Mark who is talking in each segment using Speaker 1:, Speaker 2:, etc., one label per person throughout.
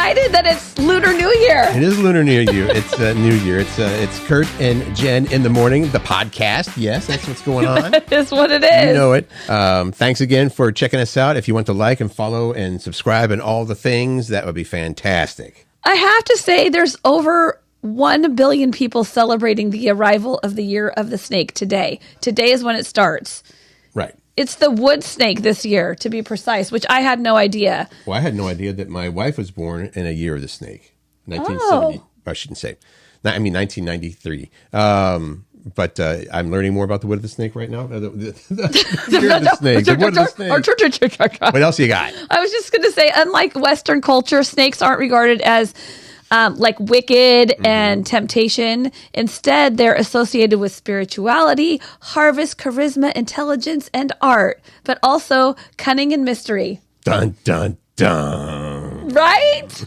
Speaker 1: excited that it's Lunar New Year.
Speaker 2: It is Lunar New Year. It's New Year. It's Curt and Jen in the morning, the podcast. Yes, that's what's going on.
Speaker 1: That is what it is.
Speaker 2: You know it. Thanks again for checking us out. If you want to like and follow and subscribe and all the things, that would be fantastic.
Speaker 1: I have to say there's over 1 billion people celebrating the arrival of the year of the snake today. Today is when it starts.
Speaker 2: Right.
Speaker 1: It's the wood snake this year, to be precise, which I had no idea.
Speaker 2: Well, I had no idea that my wife was born in a year of the snake. 1970. Oh. I shouldn't say. I mean, 1993. But I'm learning more about the wood of the snake right now. The year of the snake. The wood of the snake. What else you got?
Speaker 1: I was just going to say, unlike Western culture, snakes aren't regarded as like wicked and temptation. Instead, they're associated with spirituality, harvest, charisma, intelligence, and art, but also cunning and mystery.
Speaker 2: Dun, dun, dun.
Speaker 1: Right?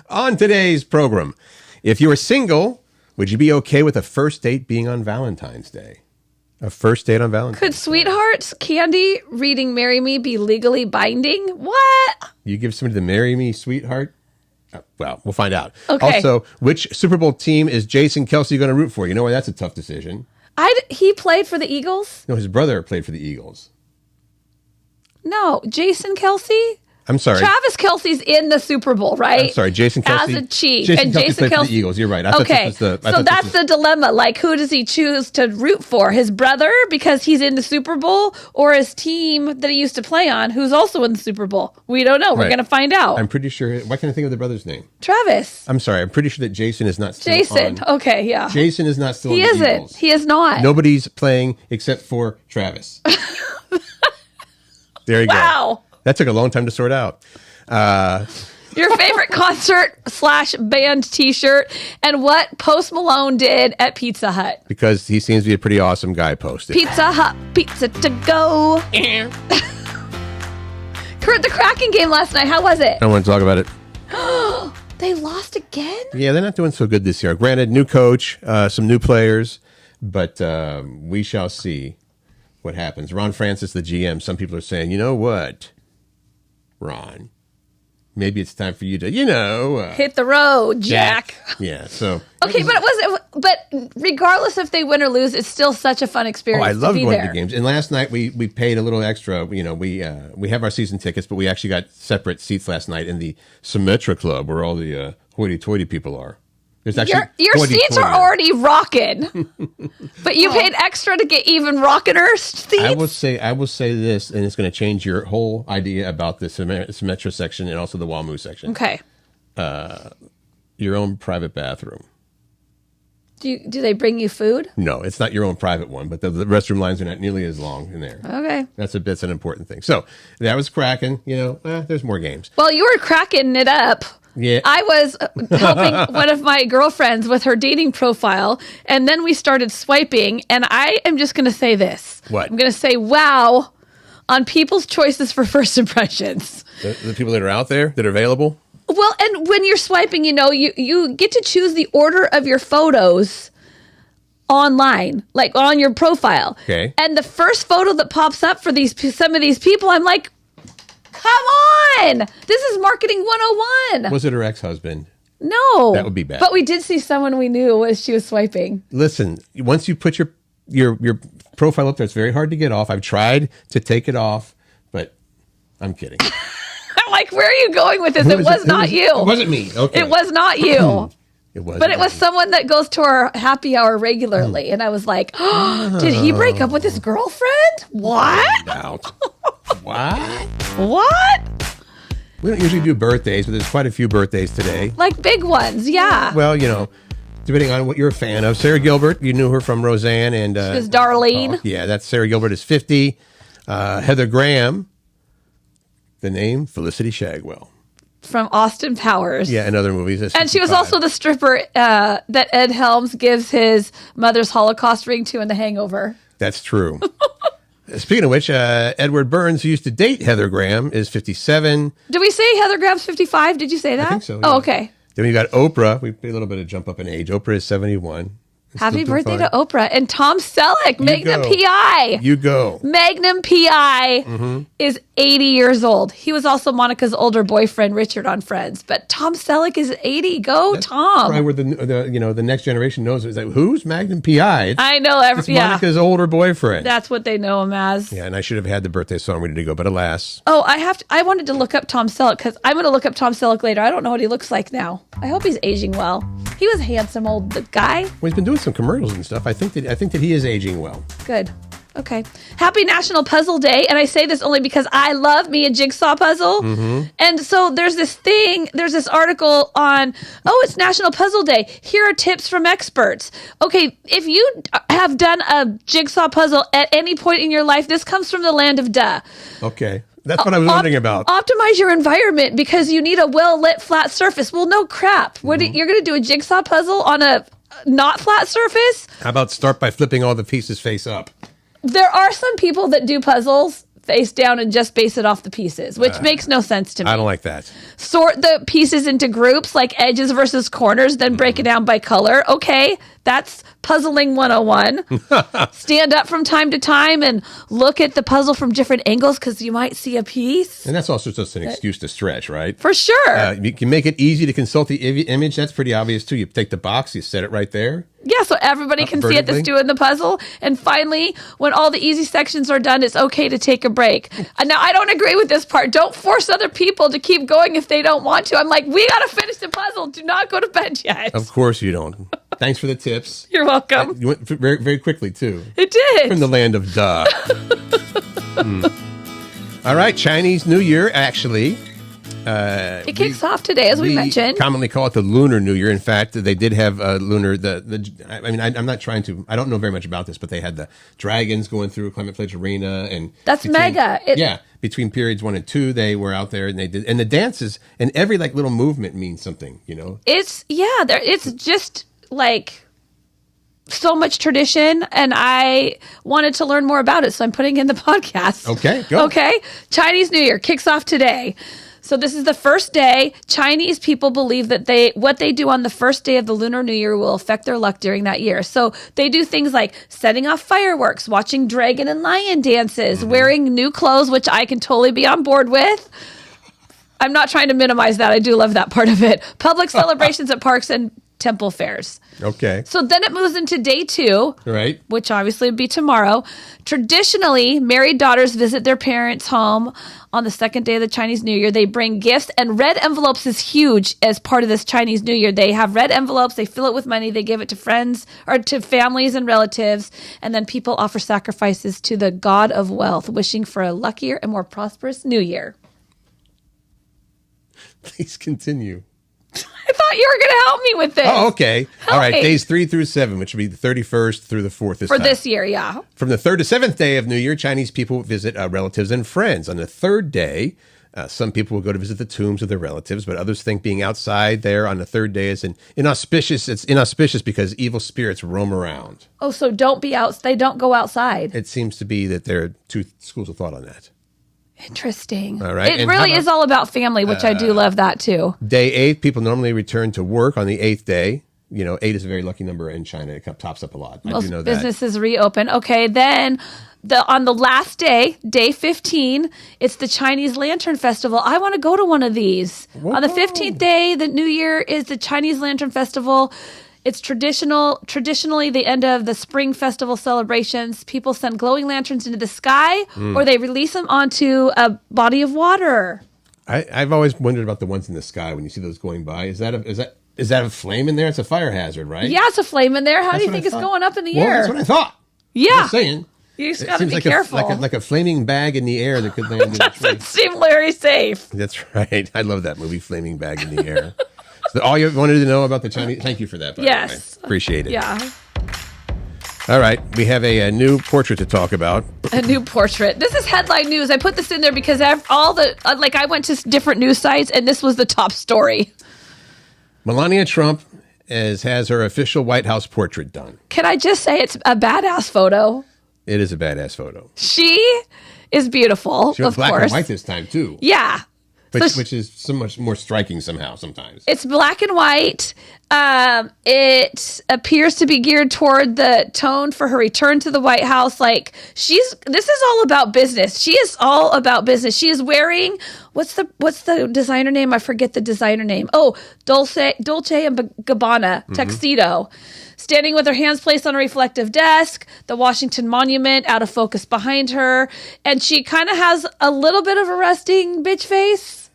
Speaker 2: On today's program, if you were single, would you be okay with a first date being on Valentine's Day? A first date on Valentine's
Speaker 1: Could Sweetheart's Candy reading Marry Me be legally binding? What?
Speaker 2: You give somebody the Marry Me, Sweetheart? Well, we'll find out.
Speaker 1: Okay.
Speaker 2: Also, which Super Bowl team is Jason Kelce going to root for? You know why that's a tough decision.
Speaker 1: He played for the Eagles?
Speaker 2: No, his brother played for the Eagles.
Speaker 1: No, Jason Kelce?
Speaker 2: I'm sorry.
Speaker 1: Travis Kelce's in the Super Bowl, right?
Speaker 2: I'm sorry, Jason Kelce.
Speaker 1: As a Chief.
Speaker 2: Jason Kelce played for the Eagles. You're right.
Speaker 1: Okay, so that's the dilemma. Like, who does he choose to root for? His brother, because he's in the Super Bowl, or his team that he used to play on, who's also in the Super Bowl? We don't know. We're going to find out.
Speaker 2: I'm pretty sure. Why can't I think of the brother's name?
Speaker 1: Travis.
Speaker 2: I'm sorry. I'm pretty sure that Jason is not still
Speaker 1: Jason.
Speaker 2: on.
Speaker 1: Okay, yeah.
Speaker 2: Jason is not still on
Speaker 1: the
Speaker 2: Eagles.
Speaker 1: He isn't. He is not.
Speaker 2: Nobody's playing except for Travis. There you go.
Speaker 1: Wow.
Speaker 2: That took a long time to sort out.
Speaker 1: Your favorite concert/band t-shirt and what Post Malone did at Pizza Hut.
Speaker 2: Because he seems to be a pretty awesome guy, posted.
Speaker 1: Pizza Hut, pizza to go. Curt, the Kraken game last night, how was it?
Speaker 2: I don't want to talk about it.
Speaker 1: They lost again?
Speaker 2: Yeah, they're not doing so good this year. Granted, new coach, some new players, but we shall see what happens. Ron Francis, the GM, some people are saying, you know what, Ron, maybe it's time for you to,
Speaker 1: hit the road, Jack.
Speaker 2: Yeah, so.
Speaker 1: Okay, but regardless if they win or lose, it's still such a fun experience.
Speaker 2: I love going
Speaker 1: there.
Speaker 2: to the games. And last night we paid a little extra. We have our season tickets, but we actually got separate seats last night in the Symetra Club, where all the hoity-toity people are. There's actually
Speaker 1: your seats are already rocking, but you paid extra to get even rockin'er seats.
Speaker 2: I will say this, and it's going to change your whole idea about the Symetra section and also the WAMU section.
Speaker 1: Okay.
Speaker 2: Your own private bathroom.
Speaker 1: Do they bring you food?
Speaker 2: No, it's not your own private one, but the restroom lines are not nearly as long in there.
Speaker 1: Okay.
Speaker 2: That's an important thing. So that was Kraken. There's more games.
Speaker 1: Well, you were cracking it up.
Speaker 2: Yeah.
Speaker 1: I was helping one of my girlfriends with her dating profile, and then we started swiping, and I am just going to say this.
Speaker 2: What?
Speaker 1: I'm going to say, wow, on people's choices for first impressions.
Speaker 2: The people that are out there, that are available?
Speaker 1: Well, and when you're swiping, you get to choose the order of your photos online, like on your profile.
Speaker 2: Okay.
Speaker 1: And the first photo that pops up for some of these people, I'm like, come on! This is marketing 101.
Speaker 2: Was it her ex-husband?
Speaker 1: No.
Speaker 2: That would be bad.
Speaker 1: But we did see someone we knew as she was swiping.
Speaker 2: Listen, once you put your profile up there, it's very hard to get off. I've tried to take it off, but I'm kidding.
Speaker 1: I'm like, where are you going with this? It was not you.
Speaker 2: It wasn't me. Okay.
Speaker 1: It was not you.
Speaker 2: It was.
Speaker 1: But it was someone that goes to our happy hour regularly. And I was like, oh, did he break up with his girlfriend? What?
Speaker 2: What?
Speaker 1: What?
Speaker 2: We don't usually do birthdays, but there's quite a few birthdays today.
Speaker 1: Like big ones, yeah.
Speaker 2: Well, depending on what you're a fan of. Sarah Gilbert, you knew her from Roseanne. And
Speaker 1: she was Darlene.
Speaker 2: Yeah, that's Sarah Gilbert is 50. Heather Graham, the name Felicity Shagwell.
Speaker 1: From Austin Powers.
Speaker 2: Yeah, and other movies.
Speaker 1: And she was also the stripper that Ed Helms gives his mother's Holocaust ring to in The Hangover.
Speaker 2: That's true. Speaking of which, Edward Burns, who used to date Heather Graham, is 57.
Speaker 1: Did we say Heather Graham's 55? Did you say that?
Speaker 2: I think so. Yeah.
Speaker 1: Oh, okay.
Speaker 2: Then we got Oprah. We put a little bit of jump up in age. Oprah is 71.
Speaker 1: Happy
Speaker 2: Still doing
Speaker 1: birthday
Speaker 2: fine.
Speaker 1: to Oprah. And Tom Selleck, Magnum
Speaker 2: go.
Speaker 1: PI.
Speaker 2: You go.
Speaker 1: Magnum PI is 80 years old. He was also Monica's older boyfriend, Richard, on Friends. But Tom Selleck is 80. Go, Tom.
Speaker 2: Probably where the next generation knows. It's like, who's Magnum PI?
Speaker 1: I know.
Speaker 2: It's Monica's older boyfriend.
Speaker 1: That's what they know him as.
Speaker 2: Yeah, and I should have had the birthday song ready to go, but alas.
Speaker 1: Oh, I wanted to look up Tom Selleck because I'm going to look up Tom Selleck later. I don't know what he looks like now. I hope he's aging well. He was a handsome old guy.
Speaker 2: Well, he's been doing some commercials and stuff. I think that he is aging well.
Speaker 1: Good. Okay. Happy National Puzzle Day. And I say this only because I love me a jigsaw puzzle. And so there's this article on, it's National Puzzle Day. Here are tips from experts. Okay. If you have done a jigsaw puzzle at any point in your life, this comes from the land of duh.
Speaker 2: Okay. That's what I was wondering about.
Speaker 1: Optimize your environment because you need a well-lit flat surface. Well, no crap. You're going to do a jigsaw puzzle on a not flat surface?
Speaker 2: How about start by flipping all the pieces face up?
Speaker 1: There are some people that do puzzles face down and just base it off the pieces, which makes no sense to me.
Speaker 2: I don't like that.
Speaker 1: Sort the pieces into groups like edges versus corners, then break it down by color. Okay, that's puzzling 101. Stand up from time to time and look at the puzzle from different angles because you might see a piece.
Speaker 2: And that's also just an excuse to stretch, right?
Speaker 1: For sure.
Speaker 2: You can make it easy to consult the image. That's pretty obvious, too. You take the box, you set it right there.
Speaker 1: Yeah, so everybody can see it that's doing the puzzle. And finally, when all the easy sections are done, it's okay to take a break. Now, I don't agree with this part. Don't force other people to keep going if they don't want to. I'm like, we got to finish the puzzle. Do not go to bed yet.
Speaker 2: Of course you don't. Thanks for the tips.
Speaker 1: You're welcome.
Speaker 2: You went very, very quickly, too.
Speaker 1: It did.
Speaker 2: From the land of duh. All right, Chinese New Year, actually.
Speaker 1: It kicks off today, as we mentioned.
Speaker 2: Commonly call it the Lunar New Year. In fact, they did have Lunar. I'm not trying to. I don't know very much about this, but they had the dragons going through Climate Pledge Arena, and
Speaker 1: that's mega.
Speaker 2: Between periods 1 and 2, they were out there and they did, and the dances and every little movement means something.
Speaker 1: It's just like so much tradition, and I wanted to learn more about it, so I'm putting in the podcast.
Speaker 2: Okay, go.
Speaker 1: Okay, Chinese New Year kicks off today. So this is the first day. Chinese people believe that what they do on the first day of the Lunar New Year will affect their luck during that year. So they do things like setting off fireworks, watching dragon and lion dances, wearing new clothes, which I can totally be on board with. I'm not trying to minimize that. I do love that part of it. Public celebrations at parks and temple fairs.
Speaker 2: Okay.
Speaker 1: So then it moves into day 2,
Speaker 2: right?
Speaker 1: Which obviously would be tomorrow. Traditionally, married daughters visit their parents' home on the second day of the Chinese New Year. They bring gifts, and red envelopes is huge as part of this Chinese New Year. They have red envelopes, they fill it with money, they give it to friends or to families and relatives, and then people offer sacrifices to the god of wealth, wishing for a luckier and more prosperous New Year.
Speaker 2: Please continue.
Speaker 1: I thought you were going to help me with this.
Speaker 2: Oh, okay. All right. Days 3 through 7, which would be the 31st through the 4th
Speaker 1: for this year, yeah.
Speaker 2: From the 3rd to 7th day of New Year, Chinese people visit relatives and friends. On the 3rd day, some people will go to visit the tombs of their relatives, but others think being outside there on the 3rd day is inauspicious. It's inauspicious because evil spirits roam around.
Speaker 1: Oh, so don't be out. They don't go outside.
Speaker 2: It seems to be that there are 2 schools of thought on that.
Speaker 1: Interesting.
Speaker 2: All right.
Speaker 1: It really is all about family, which I do love that too.
Speaker 2: Day 8, people normally return to work on the 8th day. 8 is a very lucky number in China. It tops up a lot.
Speaker 1: Most
Speaker 2: I do know that.
Speaker 1: Businesses reopen. Okay, then on the last day, day 15, it's the Chinese Lantern Festival. I want to go to one of these. Whoa. On the 15th day, the New Year is the Chinese Lantern Festival. It's traditionally the end of the spring festival celebrations. People send glowing lanterns into the sky, or they release them onto a body of water.
Speaker 2: I've always wondered about the ones in the sky when you see those going by. Is that a flame in there? It's a fire hazard, right?
Speaker 1: Yeah, it's a flame in there. How do you think it's going up in the air?
Speaker 2: That's what I thought.
Speaker 1: Yeah.
Speaker 2: I'm just saying.
Speaker 1: You just got to be careful.
Speaker 2: Like a flaming bag in the air that could land in the tree.
Speaker 1: Doesn't seem very safe.
Speaker 2: That's right. I love that movie, Flaming Bag in the Air. So all you wanted to know about the Chinese? Thank you for that. By the way. Appreciate it.
Speaker 1: Yeah.
Speaker 2: All right. We have a new portrait to talk about.
Speaker 1: A new portrait. This is headline news. I put this in there because I went to different news sites and this was the top story. Melania
Speaker 2: Trump has her official White House portrait done.
Speaker 1: Can I just say it's a badass photo?
Speaker 2: It is a badass photo.
Speaker 1: She is beautiful,
Speaker 2: she went
Speaker 1: of
Speaker 2: black
Speaker 1: course.
Speaker 2: and white this time, too.
Speaker 1: Yeah.
Speaker 2: which is so much more striking somehow sometimes.
Speaker 1: It's black and white. It appears to be geared toward the tone for her return to the White House. Like this is all about business. She is all about business. She is wearing what's the designer name? I forget the designer name. Oh, Dolce and Gabbana tuxedo. Standing with her hands placed on a reflective desk, the Washington Monument out of focus behind her, and she kind of has a little bit of a resting bitch face.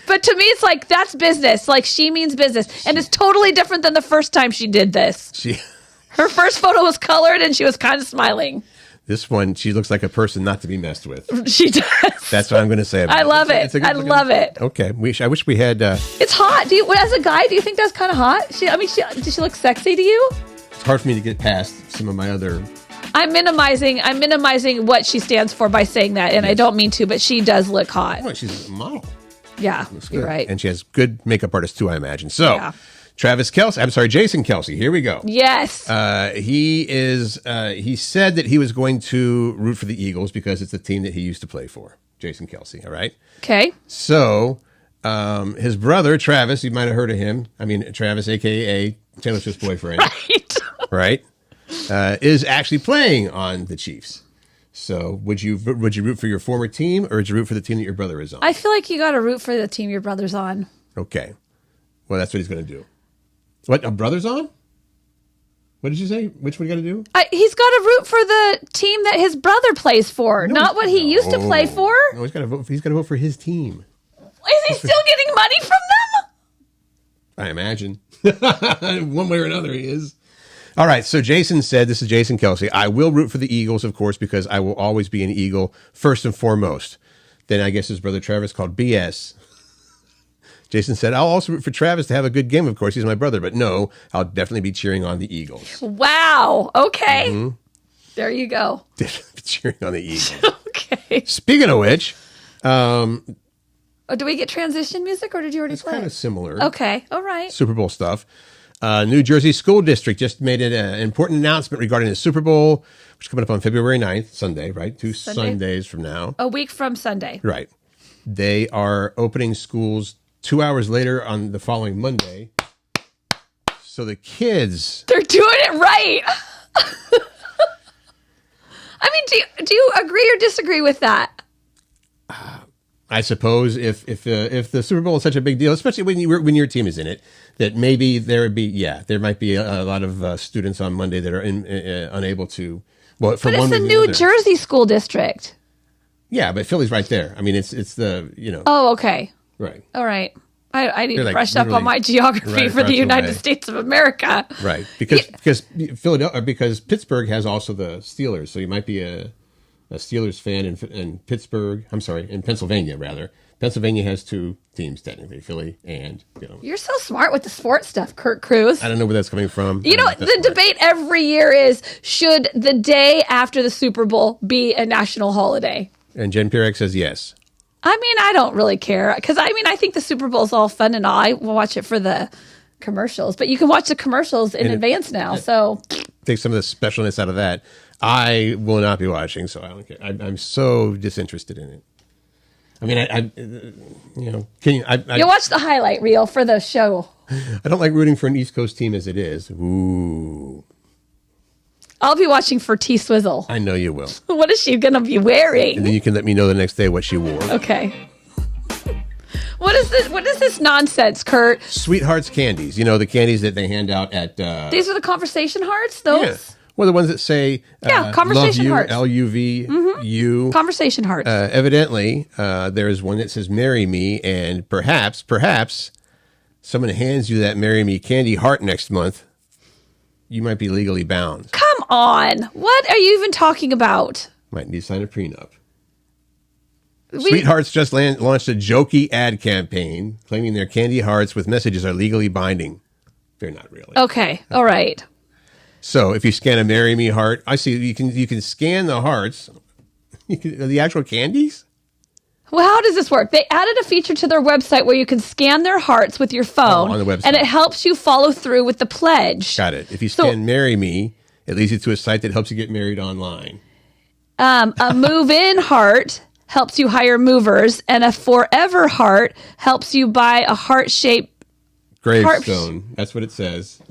Speaker 1: But to me, it's like, that's business. Like, she means business. And it's totally different than the first time she did this. Her first photo was colored, and she was kind of smiling.
Speaker 2: This one, she looks like a person not to be messed with.
Speaker 1: She does.
Speaker 2: That's what I'm going to say about it.
Speaker 1: I love it. I love it.
Speaker 2: Okay. I wish we had...
Speaker 1: It's hot. As a guy, do you think that's kind of hot? Does she look sexy to you?
Speaker 2: It's hard for me to get past some of my other...
Speaker 1: I'm minimizing what she stands for by saying that, and I don't mean to, but she does look hot.
Speaker 2: Oh, she's a model.
Speaker 1: Yeah, you're right.
Speaker 2: And she has good makeup artists too, I imagine. So, yeah. Jason Kelce. Here we go.
Speaker 1: Yes.
Speaker 2: He said that he was going to root for the Eagles because it's the team that he used to play for. Jason Kelce. All right.
Speaker 1: Okay.
Speaker 2: So, his brother, Travis, you might have heard of him. I mean, Travis, AKA Taylor Swift's boyfriend.
Speaker 1: Right.
Speaker 2: Is actually playing on the Chiefs. So would you root for your former team, or would you root for the team that your brother is on?
Speaker 1: I feel like you got to root for the team your brother's on.
Speaker 2: Okay. Well, that's what he's going to do. What, a brother's on? What did you say? Which one you got to do?
Speaker 1: He's got to root for the team that his brother plays for, not what he used to play for.
Speaker 2: No, he's got to vote. He's got to vote for his team.
Speaker 1: Is he still getting money from them?
Speaker 2: I imagine. One way or another, he is. All right, so Jason said, this is Jason Kelce, I will root for the Eagles, of course, because I will always be an Eagle first and foremost. Then I guess his brother Travis called BS. Jason said, I'll also root for Travis to have a good game, of course, he's my brother, but no, I'll definitely be cheering on the Eagles.
Speaker 1: Wow, okay. Mm-hmm. There you go.
Speaker 2: Cheering on the Eagles.
Speaker 1: Okay.
Speaker 2: Speaking of which...
Speaker 1: do we get transition music, or did you already play?
Speaker 2: It's kind of similar.
Speaker 1: Okay, all right.
Speaker 2: Super Bowl stuff. New Jersey School District just made an important announcement regarding the Super Bowl, which is coming up on February 9th, Sunday, right? Two Sundays from now.
Speaker 1: A week from Sunday.
Speaker 2: Right. They are opening schools 2 hours later on the following Monday. So the kids...
Speaker 1: They're doing it right. I mean, do you agree or disagree with that?
Speaker 2: I suppose if the Super Bowl is such a big deal, especially when your team is in it, that maybe there might be a lot of students on Monday that are unable to. Well,
Speaker 1: but it's the New Jersey School District.
Speaker 2: Yeah, but Philly's right there. I mean, it's the
Speaker 1: Oh, okay.
Speaker 2: Right.
Speaker 1: All right. I need to brush up on my geography for the United States of America.
Speaker 2: Right, because Philadelphia, because Pittsburgh has also the Steelers, so you might be a Steelers fan in Pittsburgh. I'm sorry, in Pennsylvania, rather. Pennsylvania has two teams, technically, Philly and,
Speaker 1: You're so smart with the sports stuff, Curt Cruz.
Speaker 2: I don't know where that's coming from.
Speaker 1: The debate every year is, should the day after the Super Bowl be a national holiday?
Speaker 2: And Jen Pierek says yes.
Speaker 1: I mean, I don't really care. Because, I think the Super Bowl is all fun and all. I will watch it for the commercials. But you can watch the commercials in advance now, so...
Speaker 2: Take some of the specialness out of that. I will not be watching, so I don't care. I'm so disinterested in it. I mean,
Speaker 1: you'll watch the highlight reel for the show.
Speaker 2: I don't like rooting for an East Coast team as it is. Ooh.
Speaker 1: I'll be watching for T-Swizzle.
Speaker 2: I know you will.
Speaker 1: What is she going to be wearing?
Speaker 2: And then you can let me know the next day what she wore.
Speaker 1: Okay. What is this nonsense, Curt?
Speaker 2: Sweethearts candies. The candies that they hand out at...
Speaker 1: These are the conversation hearts? Those?
Speaker 2: Yeah. Well, the ones that say...
Speaker 1: conversation
Speaker 2: love you,
Speaker 1: hearts.
Speaker 2: LUV, you.
Speaker 1: Conversation hearts.
Speaker 2: Evidently, there is one that says marry me, and perhaps, someone hands you that marry me candy heart next month, you might be legally bound.
Speaker 1: Come on. What are you even talking about?
Speaker 2: Might need to sign a prenup. Sweethearts just launched a jokey ad campaign claiming their candy hearts with messages are legally binding. They're not really.
Speaker 1: Okay. All right.
Speaker 2: So if you scan a marry me heart, I see you can scan the hearts. The actual candies?
Speaker 1: Well, how does this work? They added a feature to their website where you can scan their hearts with your phone.
Speaker 2: On the website.
Speaker 1: And it helps you follow through with the pledge.
Speaker 2: Got it. If you scan marry me, it leads you to a site that helps you get married online.
Speaker 1: A move-in heart helps you hire movers, and a forever heart helps you buy a heart-shaped
Speaker 2: gravestone. That's what it says.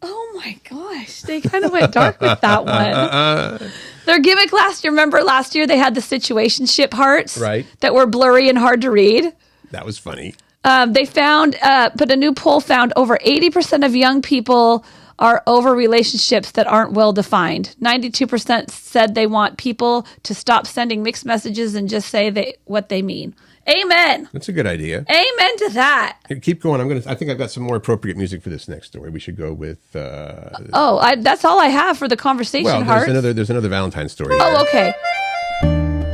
Speaker 1: Oh my gosh, they kind of went dark with that one. Their gimmick last year, remember last year they had the situationship hearts that were blurry and hard to read?
Speaker 2: That was funny.
Speaker 1: They found, but a new poll found over 80% of young people are over relationships that aren't well defined. 92% said they want people to stop sending mixed messages and just say what they mean. Amen.
Speaker 2: That's a good idea.
Speaker 1: Amen to that.
Speaker 2: Here, keep going. I think I've got some more appropriate music for this next story. We should go with.
Speaker 1: That's all I have for the conversation.
Speaker 2: Well,
Speaker 1: Hearts.
Speaker 2: there's another Valentine story.
Speaker 1: Oh, okay.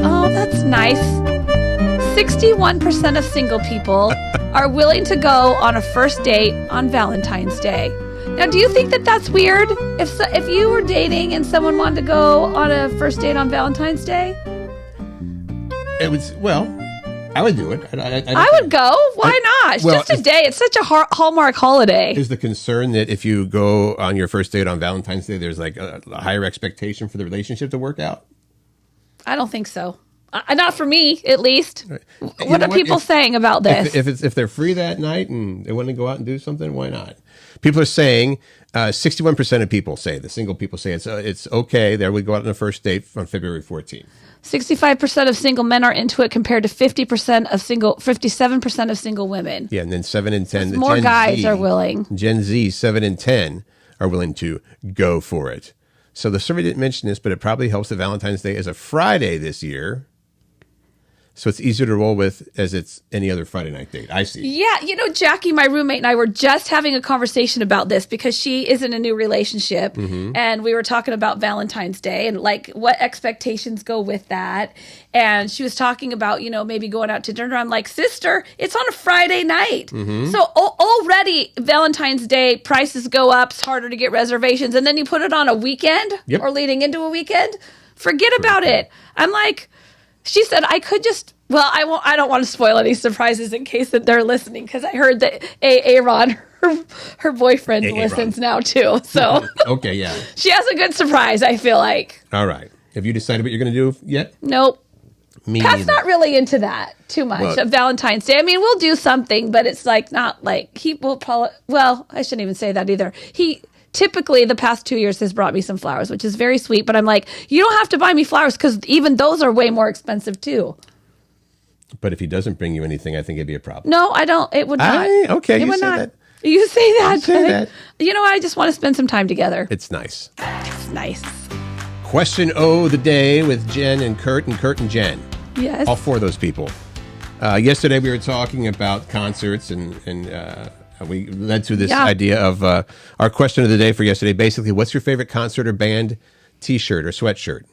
Speaker 1: Oh, that's nice. 61% of single people are willing to go on a first date on Valentine's Day. Now, do you think that that's weird? If you were dating and someone wanted to go on a first date on Valentine's Day?
Speaker 2: It was, I would do it.
Speaker 1: I would go. Why not? It's just a day. It's such a Hallmark holiday.
Speaker 2: Is the concern that if you go on your first date on Valentine's Day, there's like a higher expectation for the relationship to work out?
Speaker 1: I don't think so. Not for me, at least.
Speaker 2: Right.
Speaker 1: What are people saying about this?
Speaker 2: If they're free that night and they want to go out and do something, why not? People are saying 61% of people say, the single people say it's okay. There we go out on the first date on February 14th.
Speaker 1: 65% of single men are into it compared to 57% of single women.
Speaker 2: Yeah, and then 7 in 10.
Speaker 1: More
Speaker 2: Gen
Speaker 1: guys
Speaker 2: Z,
Speaker 1: are willing.
Speaker 2: Gen Z, 7 in 10 are willing to go for it. So the survey didn't mention this, but it probably helps that Valentine's Day is a Friday this year. So it's easier to roll with as it's any other Friday night date. I see.
Speaker 1: Yeah. Jackie, my roommate, and I were just having a conversation about this because she is in a new relationship. Mm-hmm. And we were talking about Valentine's Day and like what expectations go with that. And she was talking about, maybe going out to dinner. I'm like, sister, it's on a Friday night. Mm-hmm. So already Valentine's Day prices go up. It's harder to get reservations. And then you put it on a weekend or leading into a weekend. Forget about it. I'm like... She said, I could just, I don't want to spoil any surprises in case that they're listening because I heard that Aaron, her boyfriend, listens now too. So,
Speaker 2: okay, yeah.
Speaker 1: She has a good surprise, I feel like.
Speaker 2: All right. Have you decided what you're going to do yet?
Speaker 1: Nope.
Speaker 2: Pat's
Speaker 1: not really into that too much of Valentine's Day. I mean, we'll do something, but it's like not like he will probably, I shouldn't even say that either. He typically the past 2 years has brought me some flowers, which is very sweet. But I'm like, you don't have to buy me flowers because even those are way more expensive too.
Speaker 2: But if he doesn't bring you anything, I think it'd be a problem.
Speaker 1: No, I don't. It would not.
Speaker 2: Okay,
Speaker 1: it
Speaker 2: would not.
Speaker 1: That. You say that.
Speaker 2: You say that.
Speaker 1: I just want to spend some time together.
Speaker 2: It's nice.
Speaker 1: It's nice.
Speaker 2: Question O the day with Jen and Curt and Jen.
Speaker 1: Yes.
Speaker 2: All four of those people. Yesterday we were talking about concerts and we led to this idea of our question of the day for yesterday. Basically, what's your favorite concert or band T-shirt or sweatshirt?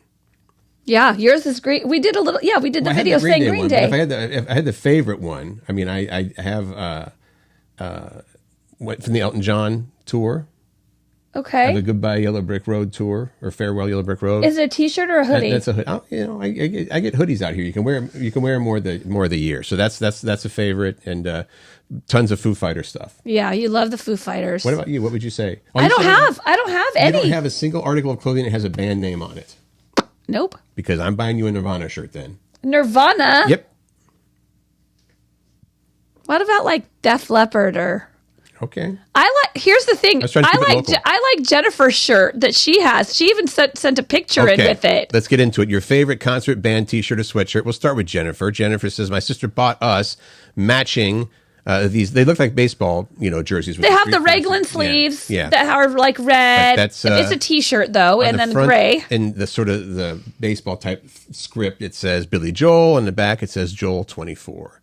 Speaker 1: Yeah, yours is great. We did a little. Yeah, we did the video saying Green Day.
Speaker 2: If I had the favorite one, I mean, I have what from the Elton John tour.
Speaker 1: Okay.
Speaker 2: I have a Goodbye Yellow Brick Road tour or Farewell Yellow Brick Road.
Speaker 1: Is it a T-shirt or a hoodie?
Speaker 2: That's a hoodie. I get hoodies out here. You can wear them more of the year. So that's a favorite, and tons of Foo Fighter stuff.
Speaker 1: Yeah, you love the Foo Fighters.
Speaker 2: What about you? What would you say?
Speaker 1: I don't have any.
Speaker 2: You don't have a single article of clothing that has a band name on it.
Speaker 1: Nope.
Speaker 2: Because I'm buying you a Nirvana shirt then.
Speaker 1: Nirvana?
Speaker 2: Yep.
Speaker 1: What about like Def Leppard or?
Speaker 2: Okay.
Speaker 1: Here's the thing. I like Jennifer's shirt that she has. She even sent a picture in with it.
Speaker 2: Let's get into it. Your favorite concert, band, T-shirt, or sweatshirt. We'll start with Jennifer. Jennifer says, my sister bought us matching these. They look like baseball, jerseys.
Speaker 1: They have the raglan sleeves that are like red. It's a T-shirt though, and then gray.
Speaker 2: And the sort of the baseball type script, it says Billy Joel. On the back, it says Joel 24.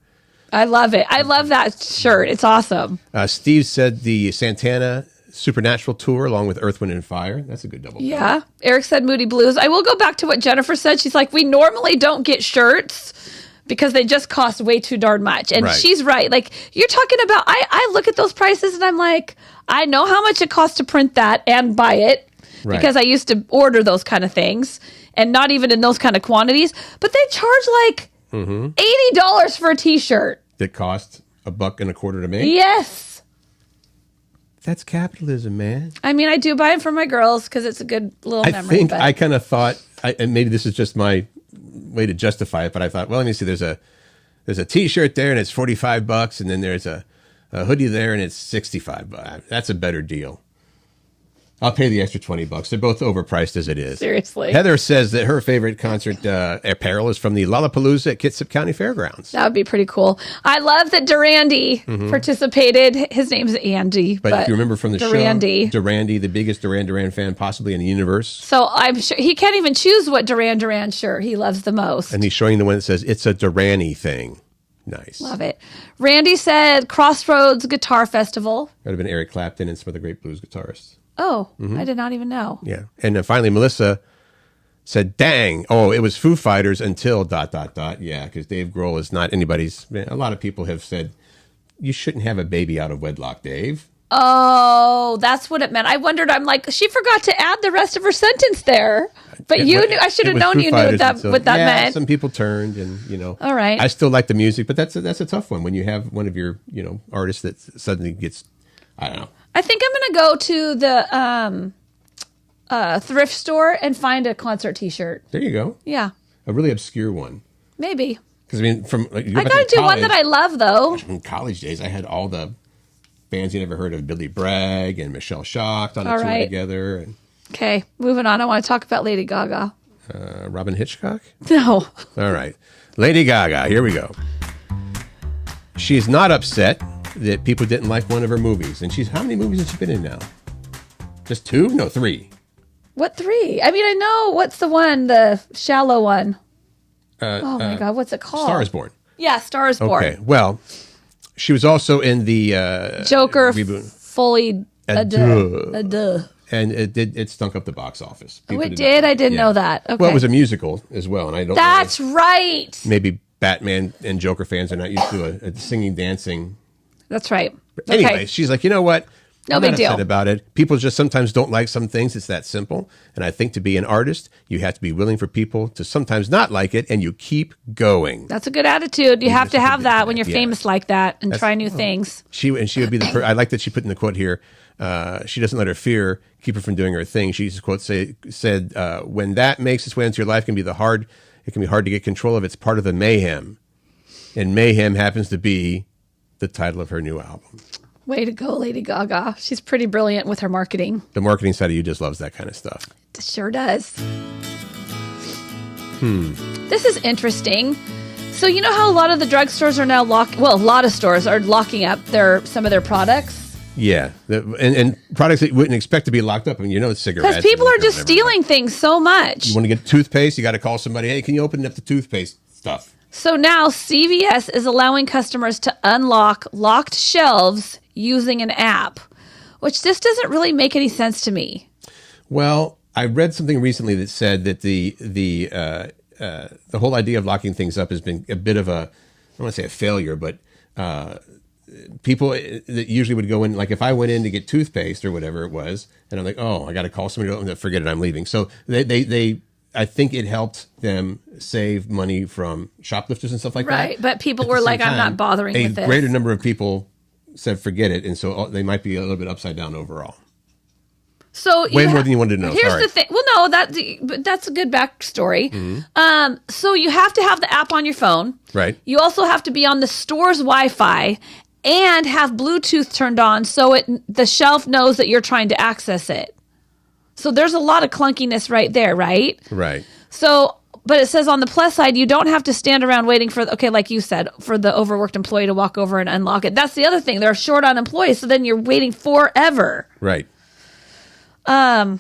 Speaker 1: I love it. I love that shirt. It's awesome.
Speaker 2: Steve said the Santana Supernatural tour along with Earth, Wind, and Fire. That's a good double.
Speaker 1: Yeah. Eric said Moody Blues. I will go back to what Jennifer said. She's like, we normally don't get shirts because they just cost way too darn much. And she's right. Like you're talking about, I look at those prices and I'm like, I know how much it costs to print that and buy it because I used to order those kind of things and not even in those kind of quantities, but they charge like $80 for a T-shirt.
Speaker 2: That cost $1.25 to make?
Speaker 1: Yes.
Speaker 2: That's capitalism, man.
Speaker 1: I mean, I do buy them for my girls because it's a good little memory.
Speaker 2: I kind of thought, and maybe this is just my way to justify it, but I thought, well, let me see. There's a T-shirt there and it's $45, and then there's a hoodie there and it's $65. That's a better deal. I'll pay the extra $20. They're both overpriced as it is.
Speaker 1: Seriously.
Speaker 2: Heather says that her favorite concert apparel is from the Lollapalooza at Kitsap County Fairgrounds.
Speaker 1: That would be pretty cool. I love that Durandi participated. His name's Andy.
Speaker 2: But if you remember from the
Speaker 1: Durandi.
Speaker 2: show, Durandi, the biggest Duran Duran fan possibly in the universe.
Speaker 1: So I'm sure he can't even choose what Duran Duran shirt he loves the most.
Speaker 2: And he's showing the one that says, it's a Durani thing. Nice.
Speaker 1: Love it. Randy said Crossroads Guitar Festival.
Speaker 2: That would have been Eric Clapton and some of the great blues guitarists.
Speaker 1: Oh, I did not even know.
Speaker 2: Yeah. And then finally, Melissa said, dang, oh, it was Foo Fighters until ... Yeah, because Dave Grohl is not anybody's. A lot of people have said, you shouldn't have a baby out of wedlock, Dave.
Speaker 1: Oh, that's what it meant. I wondered, I'm like, she forgot to add the rest of her sentence there. But you knew, I should have known you knew what that meant.
Speaker 2: Some people turned and,
Speaker 1: All right.
Speaker 2: I still like the music, but that's a tough one when you have one of your, artists that suddenly gets, I don't know.
Speaker 1: I think I'm going to go to the thrift store and find a concert T-shirt.
Speaker 2: There you go.
Speaker 1: Yeah.
Speaker 2: A really obscure one.
Speaker 1: Maybe.
Speaker 2: Because, I
Speaker 1: got to do one that I love, though.
Speaker 2: In college days, I had all the bands you never heard of, Billy Bragg and Michelle Schacht on a tour together. And,
Speaker 1: okay, moving on. I want to talk about Lady Gaga.
Speaker 2: Robin Hitchcock?
Speaker 1: No.
Speaker 2: All right. Lady Gaga, here we go. She's not upset that people didn't like one of her movies. And how many movies has she been in now? Just 2? No, 3.
Speaker 1: What 3? I mean, I know. What's the one, the shallow one? Oh my God, what's it called?
Speaker 2: Star is Born.
Speaker 1: Yeah, Star is Born.
Speaker 2: Okay, well, she was also in the
Speaker 1: Joker
Speaker 2: reboot.
Speaker 1: Fully Adieu.
Speaker 2: And it stunk up the box office.
Speaker 1: People it did? I didn't know that. Okay.
Speaker 2: Well, it was a musical as well, and I don't
Speaker 1: That's
Speaker 2: know.
Speaker 1: right.
Speaker 2: Maybe Batman and Joker fans are not used to a singing, dancing.
Speaker 1: That's right.
Speaker 2: But anyway, she's like, you know what?
Speaker 1: No
Speaker 2: I'm
Speaker 1: big
Speaker 2: not
Speaker 1: deal
Speaker 2: upset about it. People just sometimes don't like some things. It's that simple. And I think to be an artist, you have to be willing for people to sometimes not like it, and you keep going.
Speaker 1: That's a good attitude. You have to have that when you're famous like that and try new things.
Speaker 2: She would be the I like that she put in the quote here. She doesn't let her fear keep her from doing her thing. She's quote said, when that makes its way into your life, it can be hard to get control of. It's part of the mayhem. And mayhem happens to be the title of her new album. Way
Speaker 1: to go, Lady Gaga. She's pretty brilliant with her marketing.
Speaker 2: The marketing side of you just loves that kind of stuff.
Speaker 1: It sure does. This is interesting. So you know how a lot of the drugstores are now a lot of stores are locking up some of their products?
Speaker 2: Yeah. And products that you wouldn't expect to be locked up. I mean, it's cigarettes.
Speaker 1: Because people are just stealing things so much.
Speaker 2: You want to get toothpaste, you got to call somebody, hey, can you open up the toothpaste stuff?
Speaker 1: So now CVS is allowing customers to unlock locked shelves using an app, which just doesn't really make any sense to me.
Speaker 2: Well, I read something recently that said that the whole idea of locking things up has been a bit of I don't want to say a failure, but people that usually would go in, like if I went in to get toothpaste or whatever it was, and I'm like, oh, I got to call somebody to forget it, I'm leaving. So they I think it helped them save money from shoplifters and stuff like that.
Speaker 1: Right, but people were like, I'm not bothering with this.
Speaker 2: A greater number of people said forget it, and so they might be a little bit upside down overall.
Speaker 1: So
Speaker 2: way more than you wanted to know.
Speaker 1: Here's the thing. Well, no, that's a good backstory. Mm-hmm. So you have to have the app on your phone.
Speaker 2: Right.
Speaker 1: You also have to be on the store's Wi-Fi and have Bluetooth turned on so the shelf knows that you're trying to access it. So there's a lot of clunkiness right there, right?
Speaker 2: Right.
Speaker 1: So, but it says on the plus side, you don't have to stand around waiting like you said, for the overworked employee to walk over and unlock it. That's the other thing. They're short on employees, so then you're waiting forever.
Speaker 2: Right. You all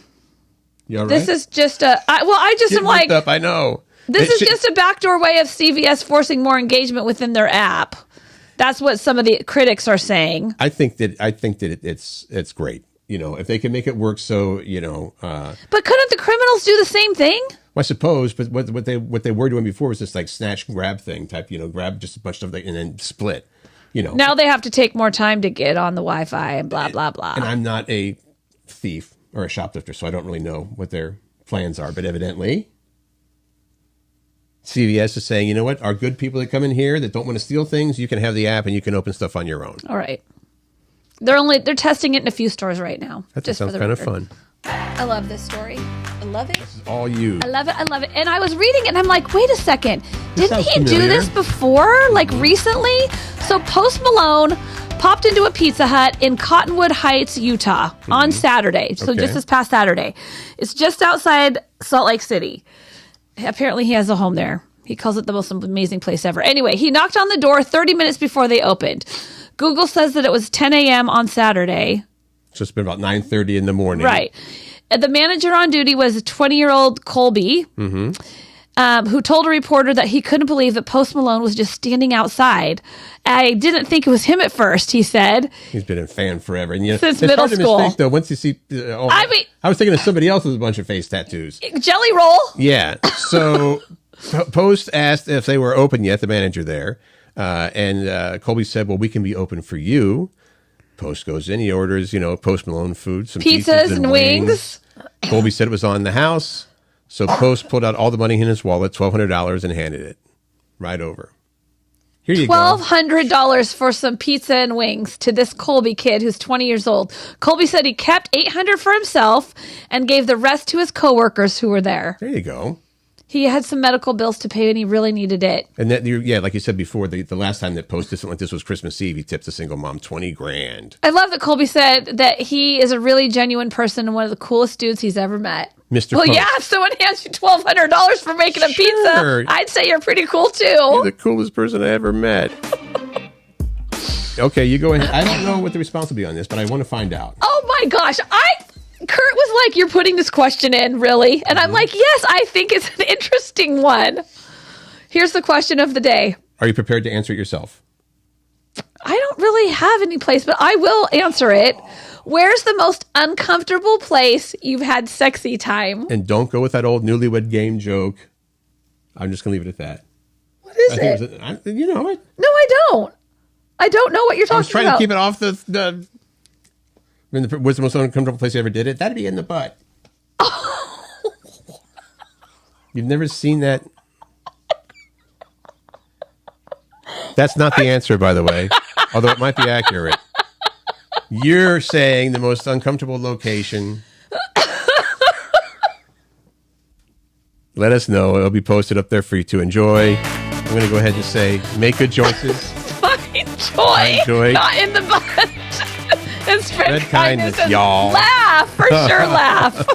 Speaker 2: right?
Speaker 1: This is just I just am like,
Speaker 2: up, I know.
Speaker 1: This is just a backdoor way of CVS forcing more engagement within their app. That's what some of the critics are saying. I think that
Speaker 2: it's great. If they can make it work, so
Speaker 1: But couldn't the criminals do the same thing?
Speaker 2: Well, I suppose, but what they were doing before was this like snatch grab thing type. Grab just a bunch of stuff and then split.
Speaker 1: Now they have to take more time to get on the Wi-Fi and blah blah blah.
Speaker 2: And I'm not a thief or a shoplifter, so I don't really know what their plans are. But evidently, CVS is saying, you know what? Our good people that come in here that don't want to steal things, you can have the app and you can open stuff on your own.
Speaker 1: All right. They're testing it in a few stores right now.
Speaker 2: That sounds kind of fun.
Speaker 1: I love this story. I love it.
Speaker 2: This is all you.
Speaker 1: I love it. I love it. And I was reading it and I'm like, wait a second. Didn't he
Speaker 2: familiar.
Speaker 1: do this before? Like recently? So Post Malone popped into a Pizza Hut in Cottonwood Heights, Utah on Saturday. So just this past Saturday. It's just outside Salt Lake City. Apparently he has a home there. He calls it the most amazing place ever. Anyway, he knocked on the door 30 minutes before they opened. Google says that it was 10 a.m. on Saturday.
Speaker 2: So it's been about 9:30 in the morning.
Speaker 1: Right. The manager on duty was 20-year-old Colby, who told a reporter that he couldn't believe that Post Malone was just standing outside. I didn't think it was him at first, he said.
Speaker 2: He's been a fan forever. And,
Speaker 1: Since
Speaker 2: it's
Speaker 1: middle
Speaker 2: hard to
Speaker 1: school.
Speaker 2: mistake, though, once you see... I was thinking of somebody else with a bunch of face tattoos.
Speaker 1: Jelly roll.
Speaker 2: Yeah. So Post asked if they were open yet, the manager there. And Colby said, well, we can be open for you. Post goes in, he orders, Post Malone food, some pizzas and wings. Colby said it was on the house. So Post pulled out all the money in his wallet, $1,200, and handed it right over. Here you go.
Speaker 1: $1,200 for some pizza and wings to this Colby kid who's 20 years old. Colby said he kept $800 for himself and gave the rest to his coworkers who were there.
Speaker 2: There you go.
Speaker 1: He had some medical bills to pay and he really needed it.
Speaker 2: And that, like you said before, the last time that Post did something like this was Christmas Eve. He tipped a single mom $20,000.
Speaker 1: I love that Colby said that he is a really genuine person and one of the coolest dudes he's ever met.
Speaker 2: Mr.
Speaker 1: Well,
Speaker 2: Post.
Speaker 1: yeah, if someone hands you $1,200 for making a pizza, I'd say you're pretty cool too.
Speaker 2: You're the coolest person I ever met. Okay, you go ahead. I don't know what the response will be on this, but I want to find out.
Speaker 1: Oh my gosh, Curt was like, you're putting this question in, really? And I'm like, yes, I think it's an interesting one. Here's the question of the day.
Speaker 2: Are you prepared to answer it yourself?
Speaker 1: I don't really have any place, but I will answer it. Where's the most uncomfortable place you've had sexy time?
Speaker 2: And don't go with that old newlywed game joke. I'm just going to leave it at that.
Speaker 1: What is it?
Speaker 2: You know it.
Speaker 1: No, I don't. I don't know what you're talking about.
Speaker 2: I was trying to keep it off the what's the most uncomfortable place you ever did it? That'd be in the butt. You've never seen that? That's not the answer, by the way, although it might be accurate. You're saying the most uncomfortable location. Let us know. It'll be posted up there for you to enjoy. I'm going to go ahead and say, make good choices.
Speaker 1: Find joy. Not in the butt. And spread kindness and
Speaker 2: y'all.
Speaker 1: Laugh. For sure, laugh.